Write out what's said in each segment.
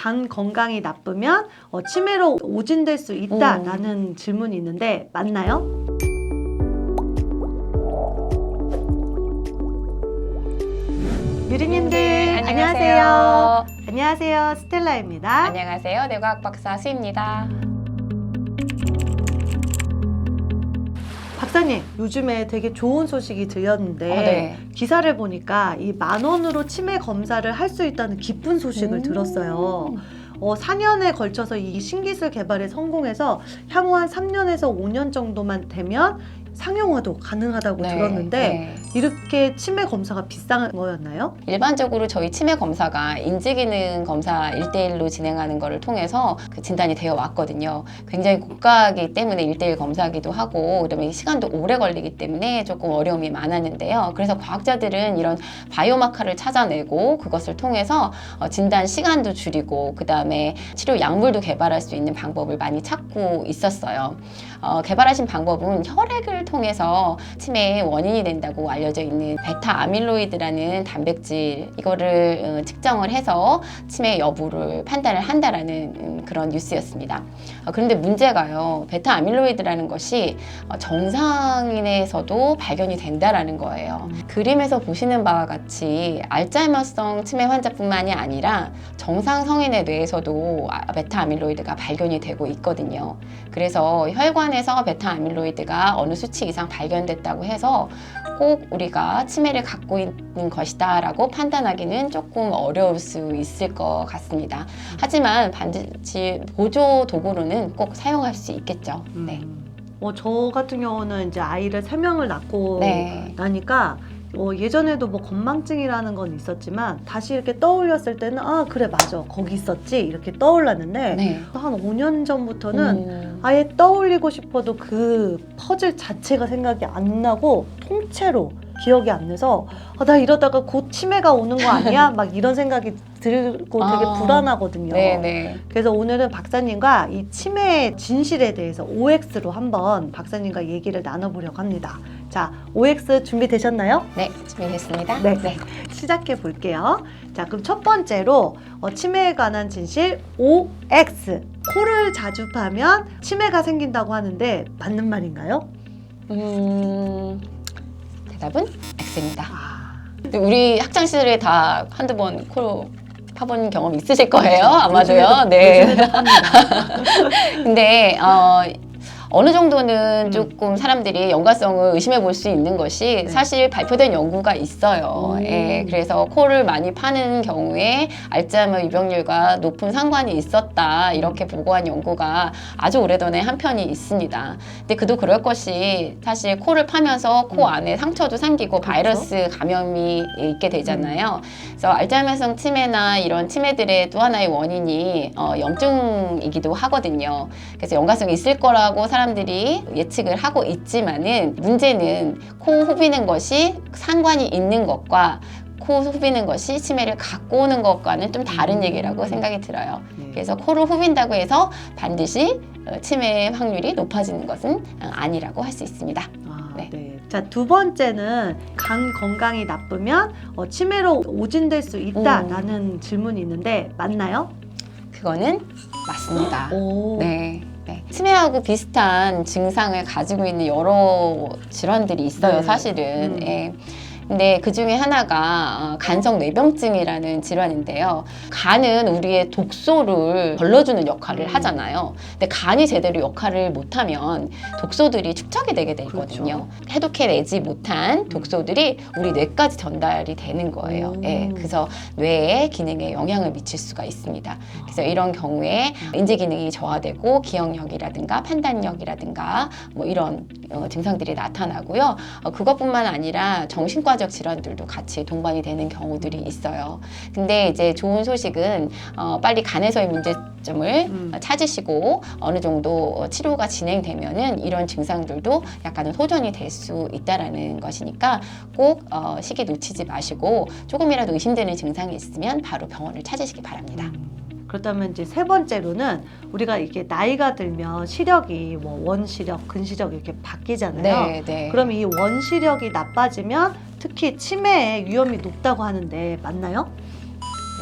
간 건강이 나쁘면 치매로 오진될 수 있다라는 질문이 있는데 맞나요? 유리님들 안녕하세요. 안녕하세요. 스텔라입니다. 안녕하세요. 뇌과학 박사 수입니다. 박사님, 요즘에 되게 좋은 소식이 들렸는데 네. 기사를 보니까 이 10,000원으로 치매 검사를 할 수 있다는 기쁜 소식을 들었어요. 4년에 걸쳐서 이 신기술 개발에 성공해서 향후 한 3년에서 5년 정도만 되면 상용화도 가능하다고 들었는데 이렇게 치매 검사가 비싼 거였나요? 일반적으로 저희 치매 검사가 인지기능 검사 1대1로 진행하는 거를 통해서 그 진단이 되어 왔거든요. 굉장히 고가이기 때문에 1대1 검사기도 하고 그다음에 시간도 오래 걸리기 때문에 조금 어려움이 많았는데요. 그래서 과학자들은 이런 바이오마커를 찾아내고 그것을 통해서 진단 시간도 줄이고 그다음에 치료 약물도 개발할 수 있는 방법을 많이 찾고 있었어요. 개발하신 방법은 혈액을 통해서 치매의 원인이 된다고 알려져 있는 베타 아밀로이드라는 단백질 이거를 측정을 해서 치매 여부를 판단을 한다라는 그런 뉴스였습니다. 그런데 문제가요. 베타 아밀로이드라는 것이 정상인에서도 발견이 된다라는 거예요. 그림에서 보시는 바와 같이 알츠하이머성 치매 환자뿐만이 아니라 정상 성인의 뇌에서도 베타 아밀로이드가 발견이 되고 있거든요. 그래서 혈관에서 베타 아밀로이드가 어느 수치 이상 발견됐다고 해서 꼭 우리가 치매를 갖고 있는 것이다 라고 판단하기는 조금 어려울 수 있을 것 같습니다. 하지만 반드시 보조 도구로는 꼭 사용할 수 있겠죠. 네. 저 같은 경우는 이제 아이를 3명을 낳고 나니까 예전에도 뭐 건망증이라는 건 있었지만 다시 이렇게 떠올렸을 때는 아 그래 맞아 거기 있었지 이렇게 떠올랐는데 한 5년 전부터는 아예 떠올리고 싶어도 그 퍼즐 자체가 생각이 안 나고 통째로 기억이 안 나서 나 이러다가 곧 치매가 오는 거 아니야? 막 이런 생각이 들고 되게 불안하거든요. 그래서 오늘은 박사님과 이 치매의 진실에 대해서 OX로 한번 박사님과 얘기를 나눠보려고 합니다. 자, OX 준비되셨나요? 네, 준비됐습니다. 네. 시작해 볼게요. 자, 그럼 첫 번째로 치매에 관한 진실 OX. 코를 자주 파면 치매가 생긴다고 하는데 맞는 말인가요? 대답은 X입니다. 우리 학창 시절에 다 한두 번 코로 파본 경험 있으실 거예요. 아마도요. 네. 근데 어느 정도는 조금 사람들이 연관성을 의심해 볼 수 있는 것이 사실 발표된 연구가 있어요. 그래서 코를 많이 파는 경우에 알츠하이머 유병률과 높은 상관이 있었다 이렇게 보고한 연구가 아주 오래전에 한 편이 있습니다. 근데 그도 그럴 것이 사실 코를 파면서 코 안에 상처도 생기고 바이러스 감염이 있게 되잖아요. 그래서 알츠하이머성 치매나 이런 치매들의 또 하나의 원인이 염증이기도 하거든요. 그래서 연관성이 있을 거라고 사람들이 예측을 하고 있지만은 문제는 코 후비는 것이 상관이 있는 것과 코 후비는 것이 치매를 갖고 오는 것과는 좀 다른 얘기라고 생각이 들어요. 그래서 코를 후빈다고 해서 반드시 치매 확률이 높아지는 것은 아니라고 할 수 있습니다. 자, 두 번째는 간 건강이 나쁘면 치매로 오진될 수 있다라는 질문이 있는데 맞나요? 그거는 맞습니다. 치매하고 비슷한 증상을 가지고 있는 여러 질환들이 있어요, 사실은. 근데 그 중에 하나가 간성 뇌병증이라는 질환인데요. 간은 우리의 독소를 걸러주는 역할을 하잖아요. 근데 간이 제대로 역할을 못하면 독소들이 축적이 되게 되거든요. 해독해내지 못한 독소들이 우리 뇌까지 전달이 되는 거예요. 그래서 뇌의 기능에 영향을 미칠 수가 있습니다. 그래서 이런 경우에 인지 기능이 저하되고 기억력이라든가 판단력이라든가 뭐 이런 증상들이 나타나고요. 그것뿐만 아니라 정신과적 질환들도 같이 동반이 되는 경우들이 있어요. 근데 이제 좋은 소식은 빨리 간에서의 문제점을 찾으시고 어느 정도 치료가 진행되면은 이런 증상들도 약간은 호전이 될 수 있다라는 것이니까 꼭 시기 놓치지 마시고 조금이라도 의심되는 증상이 있으면 바로 병원을 찾으시기 바랍니다. 그렇다면 이제 세 번째로는 우리가 이렇게 나이가 들면 시력이 뭐 원시력, 근시력 이렇게 바뀌잖아요. 그럼 이 원시력이 나빠지면 특히 치매의 위험이 높다고 하는데 맞나요?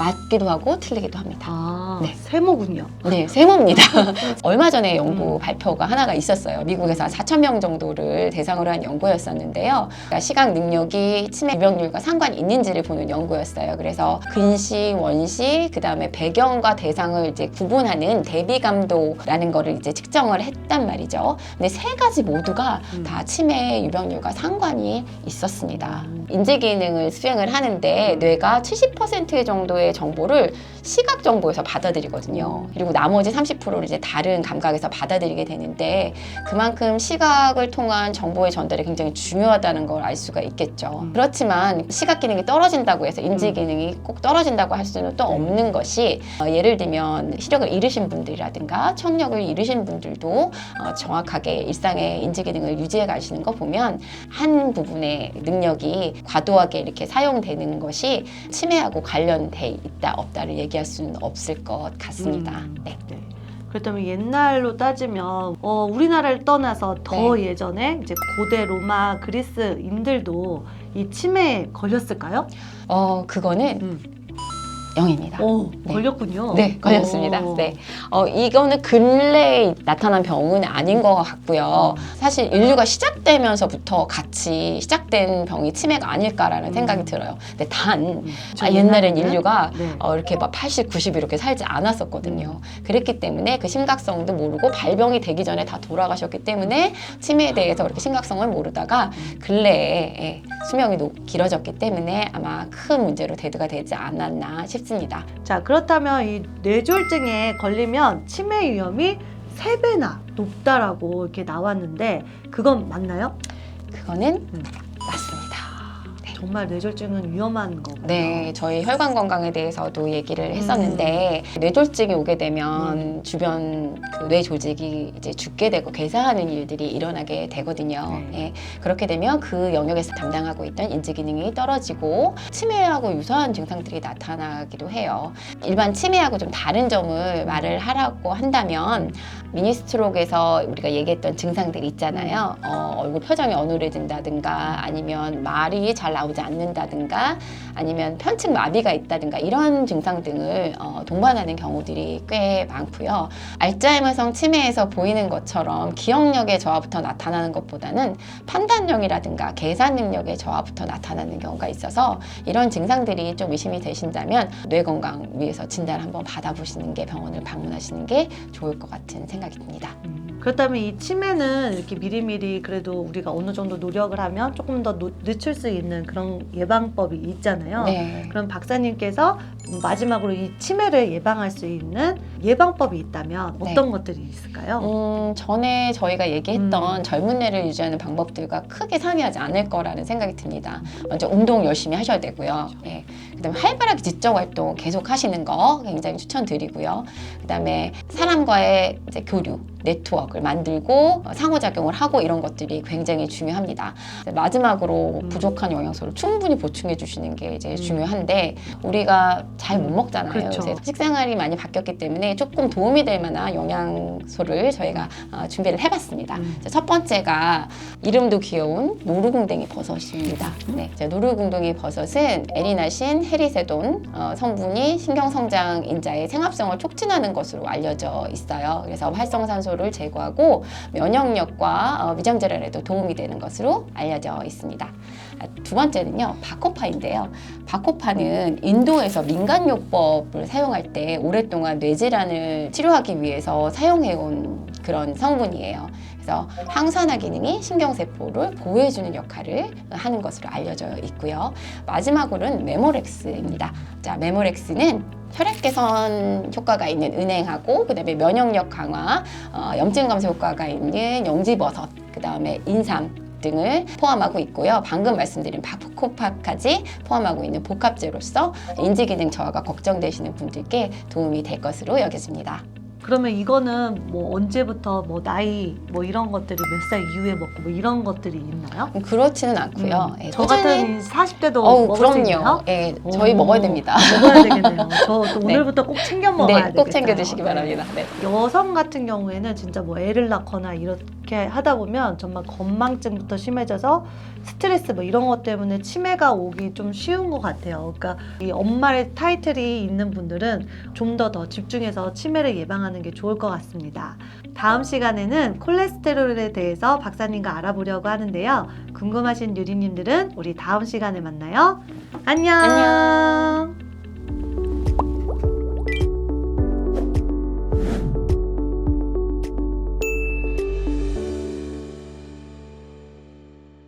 맞기도 하고 틀리기도 합니다. 아, 네. 세모군요. 네, 세모입니다. 얼마 전에 연구 발표가 하나가 있었어요. 미국에서 한 4,000명 정도를 대상으로 한 연구였었는데요. 그러니까 시각 능력이 치매 유병률과 상관이 있는지를 보는 연구였어요. 그래서 근시, 원시, 그 다음에 배경과 대상을 이제 구분하는 대비감도라는 거를 이제 측정을 했단 말이죠. 근데 세 가지 모두가 다 치매 유병률과 상관이 있었습니다. 인지 기능을 수행을 하는데 뇌가 70% 정도의 정보를 시각 정보에서 받아들이거든요. 그리고 나머지 30%를 이제 다른 감각에서 받아들이게 되는데 그만큼 시각을 통한 정보의 전달이 굉장히 중요하다는 걸 알 수가 있겠죠. 그렇지만 시각 기능이 떨어진다고 해서 인지 기능이 꼭 떨어진다고 할 수는 또 없는 것이 예를 들면 시력을 잃으신 분들이라든가 청력을 잃으신 분들도 정확하게 일상의 인지 기능을 유지해 가시는 거 보면 한 부분의 능력이 과도하게 이렇게 사용되는 것이 치매하고 관련돼 있다 없다를 얘기할 수는 없을 것 같습니다. 네. 네. 그렇다면 옛날로 따지면 우리나라를 떠나서 더 예전에 이제 고대 로마 그리스인들도 이 치매에 걸렸을까요? 그거는 0입니다. 오, 네. 걸렸군요. 네, 걸렸습니다. 네. 이거는 근래에 나타난 병은 아닌 것 같고요. 사실 인류가 시작되면서부터 같이 시작된 병이 치매가 아닐까라는 생각이 들어요. 근데 옛날엔 인류가 이렇게 막 80, 90 이렇게 살지 않았었거든요. 그랬기 때문에 그 심각성도 모르고 발병이 되기 전에 다 돌아가셨기 때문에 치매에 대해서 그렇게 심각성을 모르다가 근래에 수명이 길어졌기 때문에 아마 큰 문제로 대두가 되지 않았나 싶습니다. 자, 그렇다면 이 뇌졸중에 걸리면 치매 위험이 3배나 높다라고 이렇게 나왔는데 그건 맞나요? 그거는 맞습니다. 정말 뇌졸중은 위험한 거고요. 네, 저희 혈관 건강에 대해서도 얘기를 했었는데 뇌졸중이 오게 되면 주변 그 뇌 조직이 이제 죽게 되고 괴사하는 일들이 일어나게 되거든요. 예, 그렇게 되면 그 영역에서 담당하고 있던 인지 기능이 떨어지고 치매하고 유사한 증상들이 나타나기도 해요. 일반 치매하고 좀 다른 점을 말을 하라고 한다면 미니스트록에서 우리가 얘기했던 증상들이 있잖아요. 얼굴 표정이 어눌해진다든가 아니면 말이 잘 나오지 않는다든가 아니면 편측 마비가 있다든가 이런 증상 등을 동반하는 경우들이 꽤 많고요. 알츠하이머성 치매에서 보이는 것처럼 기억력의 저하부터 나타나는 것보다는 판단력이라든가 계산 능력의 저하부터 나타나는 경우가 있어서 이런 증상들이 좀 의심이 되신다면 뇌 건강 위해서 진단을 한번 받아보시는 게 병원을 방문하시는 게 좋을 것 같은 생각이 듭니다. 그렇다면 이 치매는 이렇게 미리미리 그래도 우리가 어느 정도 노력을 하면 조금 더 늦출 수 있는 그런 예방법이 있잖아요. 네. 그럼 박사님께서 마지막으로 이 치매를 예방할 수 있는 예방법이 있다면 어떤 것들이 있을까요? 전에 저희가 얘기했던 젊은 뇌를 유지하는 방법들과 크게 상이하지 않을 거라는 생각이 듭니다. 먼저 운동 열심히 하셔야 되고요. 예. 그다음에 활발하게 지적 활동 계속 하시는 거 굉장히 추천드리고요. 그다음에 사람과의 이제 교류, 네트워크를 만들고 상호작용을 하고 이런 것들이 굉장히 중요합니다. 마지막으로 부족한 영양소를 충분히 보충해 주시는 게 이제 중요한데 우리가 잘 못 먹잖아요. 그렇죠. 요새 식생활이 많이 바뀌었기 때문에 조금 도움이 될 만한 영양소를 저희가 준비를 해봤습니다. 첫 번째가 이름도 귀여운 노루궁뎅이 버섯입니다. 네, 노루궁뎅이 버섯은 에리나신, 헤리세돈 성분이 신경성장 인자의 생합성을 촉진하는 것으로 알려져 있어요. 그래서 활성산소를 제거하고 면역력과 위장 질환에도 도움이 되는 것으로 알려져 있습니다. 두 번째는요, 바코파인데요. 바코파는 인도에서 민간요법을 사용할 때 오랫동안 뇌질환을 치료하기 위해서 사용해온 그런 성분이에요. 그래서 항산화 기능이 신경세포를 보호해주는 역할을 하는 것으로 알려져 있고요. 마지막으로는 메모렉스입니다. 자, 메모렉스는 혈액 개선 효과가 있는 은행하고 그다음에 면역력 강화, 염증 감소 효과가 있는 영지버섯, 그다음에 인삼 등을 포함하고 있고요. 방금 말씀드린 바코파까지 포함하고 있는 복합제로서 인지기능 저하가 걱정되시는 분들께 도움이 될 것으로 여겨집니다. 그러면 이거는 뭐 언제부터 뭐 나이 뭐 이런 것들이 몇 살 이후에 먹고 뭐 이런 것들이 있나요? 그렇지는 않고요. 예, 저 같은 40대도 먹을 수 그럼요. 있나요? 예, 저희 먹어야 됩니다. 먹어야 되겠네요. 저 또 오늘부터 꼭 챙겨 먹어야 되겠다. 꼭 챙겨 드시기 바랍니다. 네. 여성 같은 경우에는 진짜 뭐 애를 낳거나 이렇게 이렇게 하다 보면 정말 건망증부터 심해져서 스트레스 뭐 이런 것 때문에 치매가 오기 좀 쉬운 것 같아요. 그러니까 이 엄마의 타이틀이 있는 분들은 좀 더 집중해서 치매를 예방하는 게 좋을 것 같습니다. 다음 시간에는 콜레스테롤에 대해서 박사님과 알아보려고 하는데요. 궁금하신 유리님들은 우리 다음 시간에 만나요. 안녕.